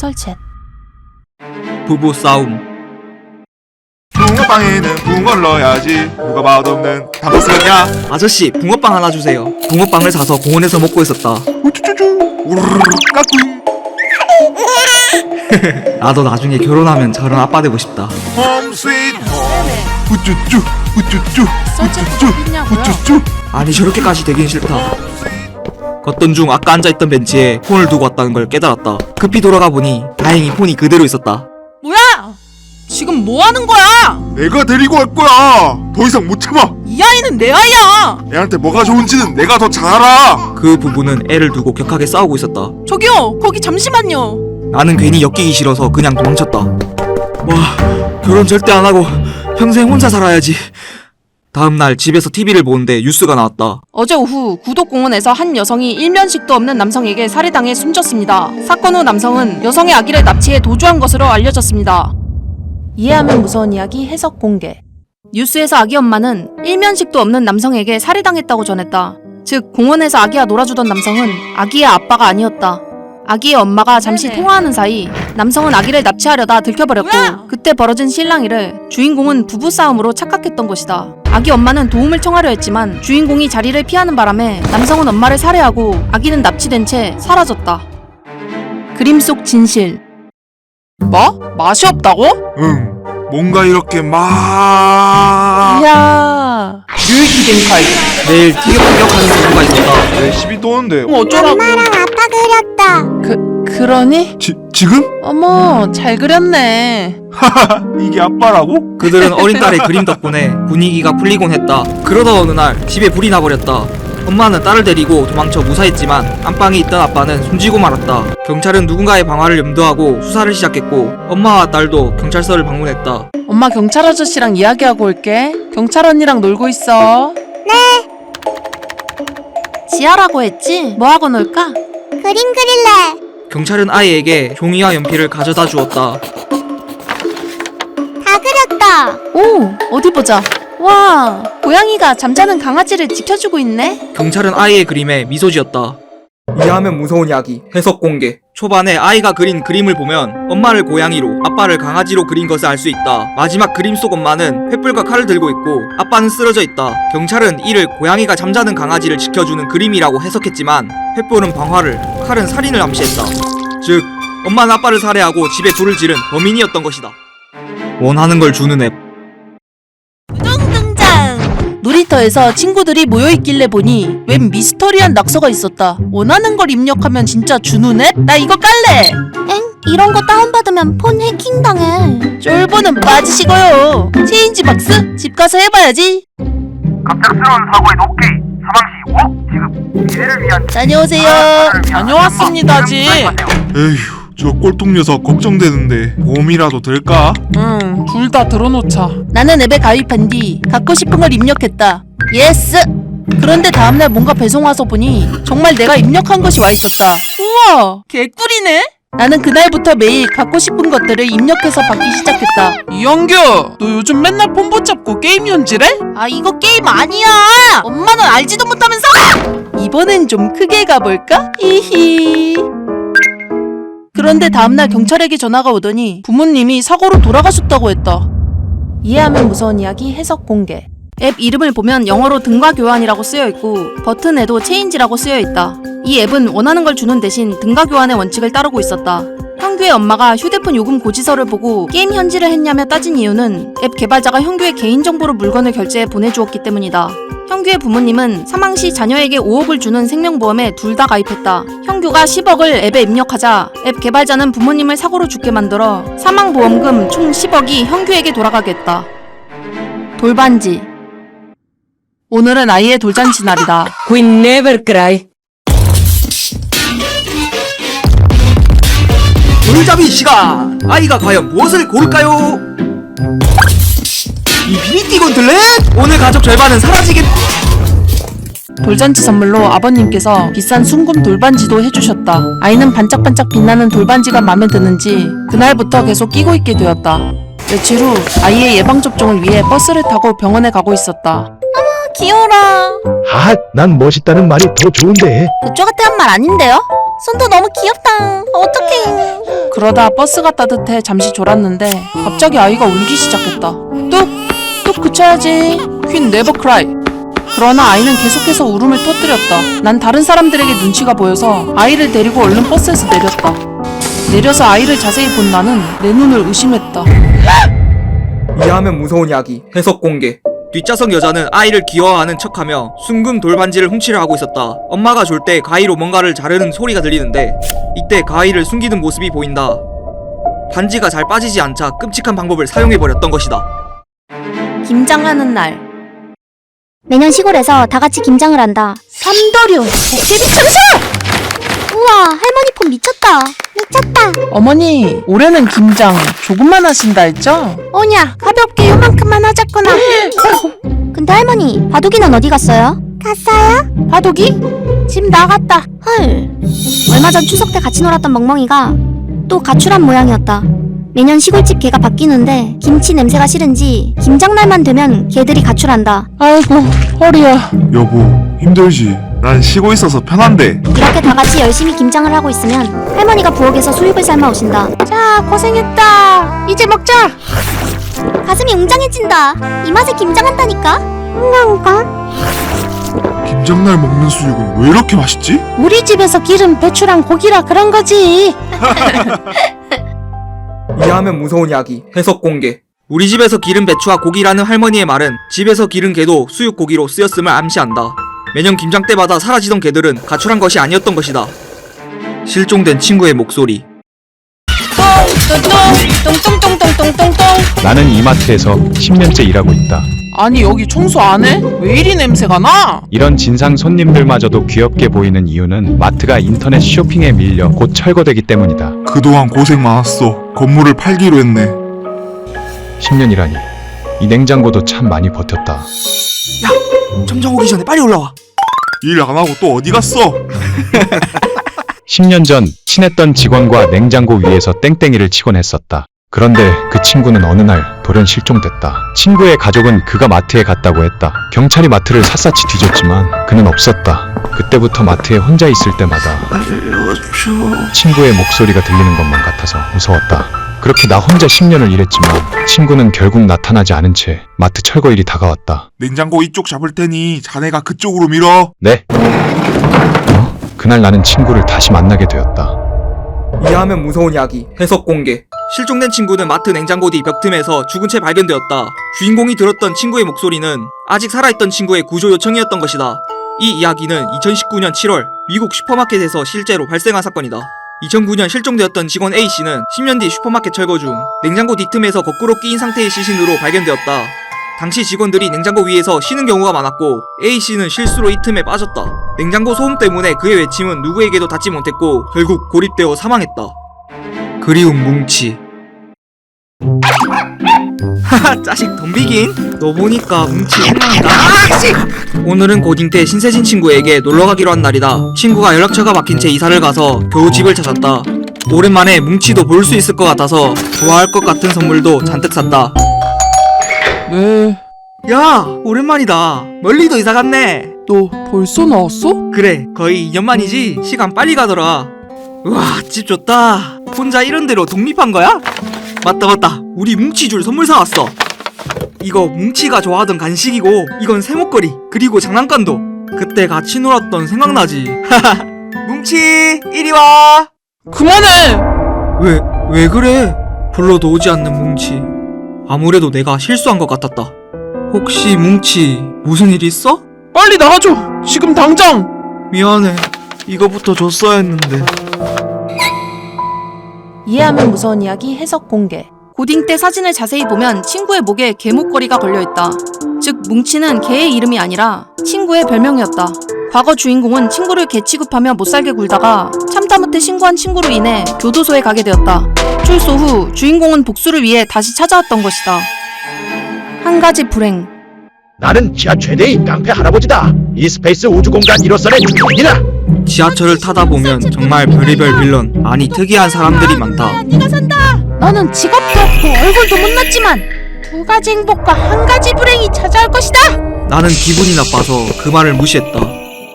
설치. 부부 싸움. 붕어빵에는 붕어를 넣어야지. 누가 봐도 없는 단무스겠냐? 아저씨, 붕어빵 하나 주세요. 붕어빵을 사서 공원에서 먹고 있었다. 우쭈쭈쭈 우르르 까꿍. 나도 나중에 결혼하면 저런 아빠 되고 싶다. 홈 스윗 홈. 우쭈쭈 우쭈쭈 우쭈쭈 우쭈쭈. 아니 저렇게까지 되긴 싫다. 걷던 중 아까 앉아있던 벤치에 폰을 두고 왔다는 걸 깨달았다. 급히 돌아가 보니 다행히 폰이 그대로 있었다. 뭐야? 지금 뭐 하는 거야? 내가 데리고 갈 거야. 더 이상 못 참아. 이 아이는 내 아이야. 애한테 뭐가 좋은지는 내가 더 잘 알아. 그 부부는 애를 두고 격하게 싸우고 있었다. 저기요, 거기 잠시만요. 나는 괜히 엮이기 싫어서 그냥 도망쳤다. 와, 결혼 절대 안 하고 평생 혼자 살아야지. 다음날 집에서 TV를 보는데 뉴스가 나왔다. 어제 오후 구독공원에서 한 여성이 일면식도 없는 남성에게 살해당해 숨졌습니다. 사건 후 남성은 여성의 아기를 납치해 도주한 것으로 알려졌습니다. 이해하면 무서운 이야기 해석 공개. 뉴스에서 아기 엄마는 일면식도 없는 남성에게 살해당했다고 전했다. 즉 공원에서 아기와 놀아주던 남성은 아기의 아빠가 아니었다. 아기의 엄마가 잠시 통화하는 사이 남성은 아기를 납치하려다 들켜버렸고 그때 벌어진 실랑이를 주인공은 부부싸움으로 착각했던 것이다. 아기 엄마는 도움을 청하려 했지만 주인공이 자리를 피하는 바람에 남성은 엄마를 살해하고 아기는 납치된 채 사라졌다. 그림 속 진실. 뭐? 맛이 없다고? 응. 뭔가 이렇게 막 이야. 유익이 된 내일 티격태격하는 부부가 있었다. 내 시비 도는데. 어쩌라고? 엄마랑 아빠 그렸다. 그러니? 지금? 어머, 잘 그렸네. 이게 아빠라고? 그들은 어린 딸의 그림 덕분에 분위기가 풀리곤 했다. 그러다 어느 날 집에 불이 나버렸다. 엄마는 딸을 데리고 도망쳐 무사했지만 안방에 있던 아빠는 숨지고 말았다. 경찰은 누군가의 방화를 염두하고 수사를 시작했고 엄마와 딸도 경찰서를 방문했다. 엄마 경찰 아저씨랑 이야기하고 올게. 경찰 언니랑 놀고 있어. 네. 지아라고 했지? 뭐하고 놀까? 그림 그릴래. 경찰은 아이에게 종이와 연필을 가져다 주었다. 다 그렸다. 오, 어디 보자. 와, 고양이가 잠자는 강아지를 지켜주고 있네. 경찰은 아이의 그림에 미소 지었다. 이해하면 무서운 이야기 해석 공개. 초반에 아이가 그린 그림을 보면 엄마를 고양이로 아빠를 강아지로 그린 것을 알 수 있다. 마지막 그림 속 엄마는 횃불과 칼을 들고 있고 아빠는 쓰러져 있다. 경찰은 이를 고양이가 잠자는 강아지를 지켜주는 그림이라고 해석했지만 횃불은 방화를, 칼은 살인을 암시했다. 즉 엄마는 아빠를 살해하고 집에 불을 지른 범인이었던 것이다. 원하는 걸 주는 앱. 놀이터에서 친구들이 모여있길래 보니 웬 미스터리한 낙서가 있었다. 원하는 걸 입력하면 진짜 주는 앱? 나 이거 깔래. 엥? 이런 거 다운받으면 폰 해킹당해. 쫄보는 빠지시고요. 체인지 박스? 집 가서 해봐야지. 갑작스러운 사고에도 오케이. 사망시 5. 지금 미래를 위한 다녀오세요. 다녀왔습니다지. 에휴, 저 꼴통 녀석 걱정되는데 보험이라도 될까? 응, 둘 다 들어놓자. 나는 앱에 가입한 뒤 갖고 싶은 걸 입력했다. 예스! 그런데 다음날 뭔가 배송 와서 보니 정말 내가 입력한 것이 와 있었다. 우와! 개꿀이네? 나는 그날부터 매일 갖고 싶은 것들을 입력해서 받기 시작했다. 이영규, 너 요즘 맨날 폰 붙잡고 게임 연질해? 아, 이거 게임 아니야! 엄마는 알지도 못하면서! 이번엔 좀 크게 가볼까? 히히. 그런데 다음날 경찰에게 전화가 오더니 부모님이 사고로 돌아가셨다고 했다. 이해하면 무서운 이야기 해석 공개. 앱 이름을 보면 영어로 등과 교환이라고 쓰여있고 버튼에도 체인지라고 쓰여있다. 이 앱은 원하는 걸 주는 대신 등가 교환의 원칙을 따르고 있었다. 형규의 엄마가 휴대폰 요금 고지서를 보고 게임 현질을 했냐며 따진 이유는 앱 개발자가 형규의 개인정보로 물건을 결제해 보내주었기 때문이다. 형규의 부모님은 사망 시 자녀에게 5억을 주는 생명보험에 둘 다 가입했다. 형규가 10억을 앱에 입력하자 앱 개발자는 부모님을 사고로 죽게 만들어 사망보험금 총 10억이 형규에게 돌아가게 했다. 돌반지. 오늘은 아이의 돌잔치 날이다. We never cry. 돌잡이 시간! 아이가 과연 무엇을 고를까요? 인피니티 건틀렛? 오늘 가족 절반은 사라지겠... 돌잔치 선물로 아버님께서 비싼 순금 돌반지도 해주셨다. 아이는 반짝반짝 빛나는 돌반지가 마음에 드는지 그날부터 계속 끼고 있게 되었다. 며칠 후 아이의 예방접종을 위해 버스를 타고 병원에 가고 있었다. 귀여워라. 아, 난 멋있다는 말이 더 좋은데. 그쪽한테 한 말 아닌데요? 손도 너무 귀엽다. 어떡해. 그러다 버스가 따뜻해 잠시 졸았는데 갑자기 아이가 울기 시작했다. 뚝 그쳐야지. 퀸 네버 크라이. 그러나 아이는 계속해서 울음을 터뜨렸다. 난 다른 사람들에게 눈치가 보여서 아이를 데리고 얼른 버스에서 내렸다. 내려서 아이를 자세히 본 나는 내 눈을 의심했다. 이해하면 무서운 이야기 해석 공개. 뒷좌석 여자는 아이를 귀여워하는 척하며 순금 돌반지를 훔치려 하고 있었다. 엄마가 졸 때 가위로 뭔가를 자르는 소리가 들리는데 이때 가위를 숨기는 모습이 보인다. 반지가 잘 빠지지 않자 끔찍한 방법을 사용해버렸던 것이다. 김장하는 날. 매년 시골에서 다 같이 김장을 한다. 삼도류, 도깨비 천사! 우와, 할머니 폰 미쳤다. 어머니, 올해는 김장 조금만 하신다 했죠? 오냐, 가볍게 요만큼만 하자꾸나. 근데 할머니, 바둑이는 어디 갔어요? 갔어요? 바둑이? 집 나갔다. 헐. 얼마 전 추석 때 같이 놀았던 멍멍이가 또 가출한 모양이었다. 매년 시골집 개가 바뀌는데 김치 냄새가 싫은지 김장날만 되면 개들이 가출한다. 아이고, 허리야. 여보, 힘들지? 난 쉬고 있어서 편한데. 이렇게 다 같이 열심히 김장을 하고 있으면 할머니가 부엌에서 수육을 삶아 오신다. 자, 고생했다. 이제 먹자. 가슴이 웅장해진다. 이 맛에 김장한다니까. 김장날 먹는 수육은 왜 이렇게 맛있지? 우리 집에서 기른 배추랑 고기라 그런 거지. 이해하면 무서운 이야기 해석 공개. 우리 집에서 기른 배추와 고기라는 할머니의 말은 집에서 기른 개도 수육고기로 쓰였음을 암시한다. 매년 김장 때마다 사라지던 개들은 가출한 것이 아니었던 것이다. 실종된 친구의 목소리. 똥똥똥똥똥똥똥똥똥. 나는 이마트에서 10년째 일하고 있다. 아니 여기 청소 안 해? 왜 이리 냄새가 나? 이런 진상 손님들마저도 귀엽게 보이는 이유는 마트가 인터넷 쇼핑에 밀려 곧 철거되기 때문이다. 그동안 고생 많았어. 건물을 팔기로 했네. 10년이라니. 이 냉장고도 참 많이 버텼다. 점장 오기 전에 빨리 올라와. 일 안 하고 또 어디 갔어? 10년 전 친했던 직원과 냉장고 위에서 땡땡이를 치곤 했었다. 그런데 그 친구는 어느 날 돌연 실종됐다. 친구의 가족은 그가 마트에 갔다고 했다. 경찰이 마트를 샅샅이 뒤졌지만 그는 없었다. 그때부터 마트에 혼자 있을 때마다 친구의 목소리가 들리는 것만 같아서 무서웠다. 그렇게 나 혼자 10년을 일했지만 친구는 결국 나타나지 않은 채 마트 철거일이 다가왔다. 냉장고 이쪽 잡을 테니 자네가 그쪽으로 밀어. 네? 그날 나는 친구를 다시 만나게 되었다. 이해하면 무서운 이야기 해석 공개. 실종된 친구는 마트 냉장고 뒤 벽 틈에서 죽은 채 발견되었다. 주인공이 들었던 친구의 목소리는 아직 살아있던 친구의 구조 요청이었던 것이다. 이 이야기는 2019년 7월 미국 슈퍼마켓에서 실제로 발생한 사건이다. 2009년 실종되었던 직원 A씨는 10년 뒤 슈퍼마켓 철거 중 냉장고 뒤틈에서 거꾸로 끼인 상태의 시신으로 발견되었다. 당시 직원들이 냉장고 위에서 쉬는 경우가 많았고 A씨는 실수로 이 틈에 빠졌다. 냉장고 소음 때문에 그의 외침은 누구에게도 닿지 못했고 결국 고립되어 사망했다. 그리운 뭉치. 하하, 자식 덤비긴? 너 보니까 뭉치 생각나. 오늘은 고딩 때 신세진 친구에게 놀러가기로 한 날이다. 친구가 연락처가 막힌 채 이사를 가서 겨우 집을 찾았다. 오랜만에 뭉치도 볼 수 있을 것 같아서 좋아할 것 같은 선물도 잔뜩 샀다. 네. 야, 오랜만이다. 멀리도 이사 갔네. 너 벌써 나왔어? 그래, 거의 2년 만이지. 시간 빨리 가더라. 우와, 집 좋다. 혼자 이런 데로 독립한 거야? 맞다. 우리 뭉치줄 선물 사왔어. 이거 뭉치가 좋아하던 간식이고 이건 새목걸이 그리고 장난감도 그때 같이 놀았던 생각나지. 뭉치 이리 와. 그만해! 왜 그래? 불러도 오지 않는 뭉치. 아무래도 내가 실수한 것 같았다. 혹시 뭉치 무슨 일 있어? 빨리 나가줘! 지금 당장! 미안해. 이거부터 줬어야 했는데. 이해하면 무서운 이야기 해석 공개. 고딩 때 사진을 자세히 보면 친구의 목에 개 목걸이가 걸려있다. 즉 뭉치는 개의 이름이 아니라 친구의 별명이었다. 과거 주인공은 친구를 개 취급하며 못살게 굴다가 참다 못해 신고한 친구로 인해 교도소에 가게 되었다. 출소 후 주인공은 복수를 위해 다시 찾아왔던 것이다. 한 가지 불행. 나는 지하 최대의 깡패 할아버지다. 이 스페이스 우주공간 1호선의 주인이다. 지하철을 타다 보면 정말 별의별 빌런, 아니 특이한 사람들이 많다. 네가 산다. 너는 직업도 없고 얼굴도 못났지만 두 가지 행복과 한 가지 불행이 찾아올 것이다. 나는 기분이 나빠서 그 말을 무시했다.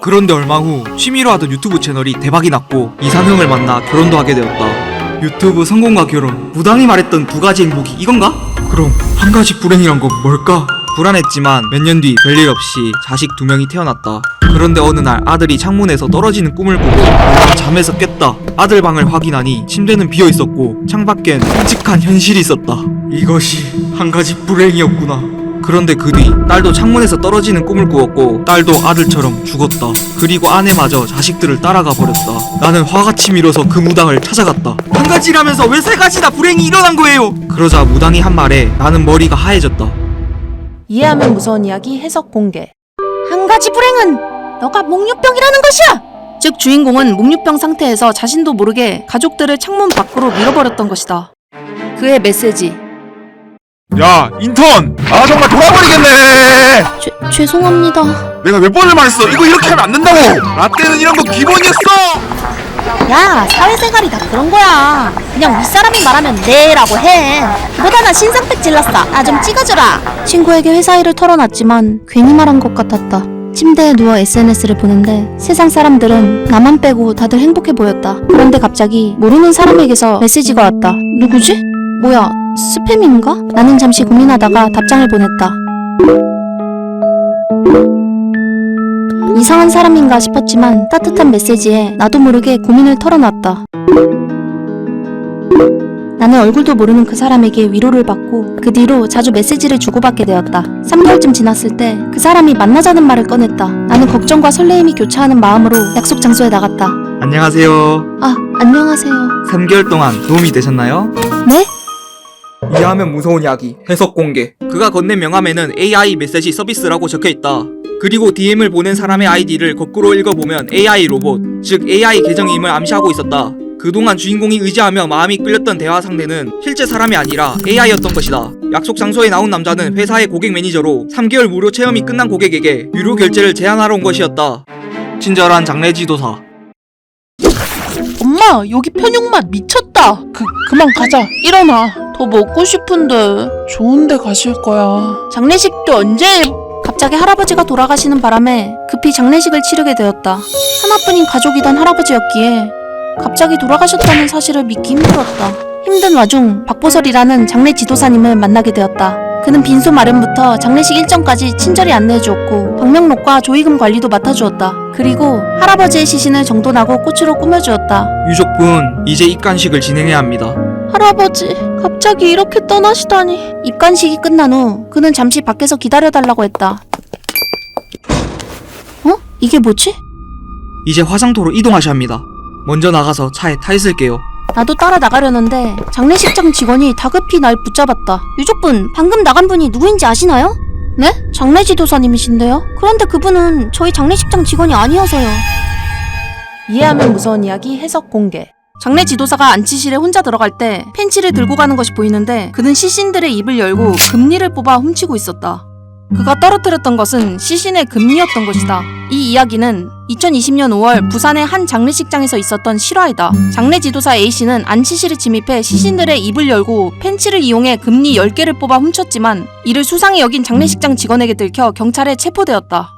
그런데 얼마 후 취미로 하던 유튜브 채널이 대박이 났고 이상형을 만나 결혼도 하게 되었다. 유튜브 성공과 결혼, 무당이 말했던 두 가지 행복이 이건가? 그럼 한 가지 불행이란 건 뭘까? 불안했지만 몇 년 뒤 별일 없이 자식 2명이 태어났다. 그런데 어느 날 아들이 창문에서 떨어지는 꿈을 꾸고 내가 잠에서 깼다. 아들 방을 확인하니 침대는 비어 있었고 창밖엔 끔찍한 현실이 있었다. 이것이 한 가지 불행이었구나. 그런데 그 뒤 딸도 창문에서 떨어지는 꿈을 꾸었고 딸도 아들처럼 죽었다. 그리고 아내마저 자식들을 따라가 버렸다. 나는 화가 치밀어서 그 무당을 찾아갔다. 한 가지라면서 왜 세 가지나 불행이 일어난 거예요? 그러자 무당이 한 말에 나는 머리가 하얘졌다. 이해하면 무서운 이야기 해석 공개. 한 가지 불행은 너가 목류병이라는 것이야. 즉 주인공은 목류병 상태에서 자신도 모르게 가족들을 창문 밖으로 밀어버렸던 것이다. 그의 메시지. 야 인턴! 아 정말 돌아버리겠네! 죄송합니다. 내가 몇 번을 말했어. 이거 이렇게 하면 안 된다고! 라떼는 이런 거 기본이었어! 야, 사회생활이 다 그런 거야. 그냥 윗사람이 말하면 네라고 해. 그보다 나 신상팩 질렀어. 나 좀 찍어주라. 친구에게 회사 일을 털어놨지만 괜히 말한 것 같았다. 침대에 누워 SNS를 보는데 세상 사람들은 나만 빼고 다들 행복해 보였다. 그런데 갑자기 모르는 사람에게서 메시지가 왔다. 누구지? 뭐야, 스팸인가? 나는 잠시 고민하다가 답장을 보냈다. 이상한 사람인가 싶었지만 따뜻한 메시지에 나도 모르게 고민을 털어놨다. 나는 얼굴도 모르는 그 사람에게 위로를 받고 그 뒤로 자주 메시지를 주고받게 되었다. 3개월쯤 지났을 때 그 사람이 만나자는 말을 꺼냈다. 나는 걱정과 설레임이 교차하는 마음으로 약속 장소에 나갔다. 안녕하세요. 아, 안녕하세요. 3개월 동안 도움이 되셨나요? 네? 이해하면 무서운 이야기 해석 공개. 그가 건넨 명함에는 AI 메시지 서비스라고 적혀있다. 그리고 DM을 보낸 사람의 아이디를 거꾸로 읽어보면 AI 로봇, 즉 AI 계정임을 암시하고 있었다. 그동안 주인공이 의지하며 마음이 끌렸던 대화 상대는 실제 사람이 아니라 AI였던 것이다. 약속 장소에 나온 남자는 회사의 고객 매니저로 3개월 무료 체험이 끝난 고객에게 유료 결제를 제안하러 온 것이었다. 친절한 장례 지도사. 엄마, 여기 편육맛 미쳤다. 그만 가자. 일어나. 더 먹고 싶은데. 좋은데 가실 거야. 장례식도 언제? 갑자기 할아버지가 돌아가시는 바람에 급히 장례식을 치르게 되었다. 하나뿐인 가족이던 할아버지였기에 갑자기 돌아가셨다는 사실을 믿기 힘들었다. 힘든 와중 박보설이라는 장례 지도사님을 만나게 되었다. 그는 빈소 마련부터 장례식 일정까지 친절히 안내해주었고 방명록과 조의금 관리도 맡아주었다. 그리고 할아버지의 시신을 정돈하고 꽃으로 꾸며주었다. 유족분, 이제 입간식을 진행해야 합니다. 할아버지, 갑자기 이렇게 떠나시다니. 입간식이 끝난 후 그는 잠시 밖에서 기다려달라고 했다. 어? 이게 뭐지? 이제 화상토로 이동하셔야 합니다. 먼저 나가서 차에 타 있을게요. 나도 따라 나가려는데 장례식장 직원이 다급히 날 붙잡았다. 유족분, 방금 나간 분이 누구인지 아시나요? 네? 장례지도사님이신데요? 그런데 그분은 저희 장례식장 직원이 아니어서요. 이해하면 무서운 이야기 해석 공개. 장례 지도사가 안치실에 혼자 들어갈 때 펜치를 들고 가는 것이 보이는데 그는 시신들의 입을 열고 금리를 뽑아 훔치고 있었다. 그가 떨어뜨렸던 것은 시신의 금리였던 것이다. 이 이야기는 2020년 5월 부산의 한 장례식장에서 있었던 실화이다. 장례 지도사 A씨는 안치실에 침입해 시신들의 입을 열고 펜치를 이용해 금리 10개를 뽑아 훔쳤지만 이를 수상히 여긴 장례식장 직원에게 들켜 경찰에 체포되었다.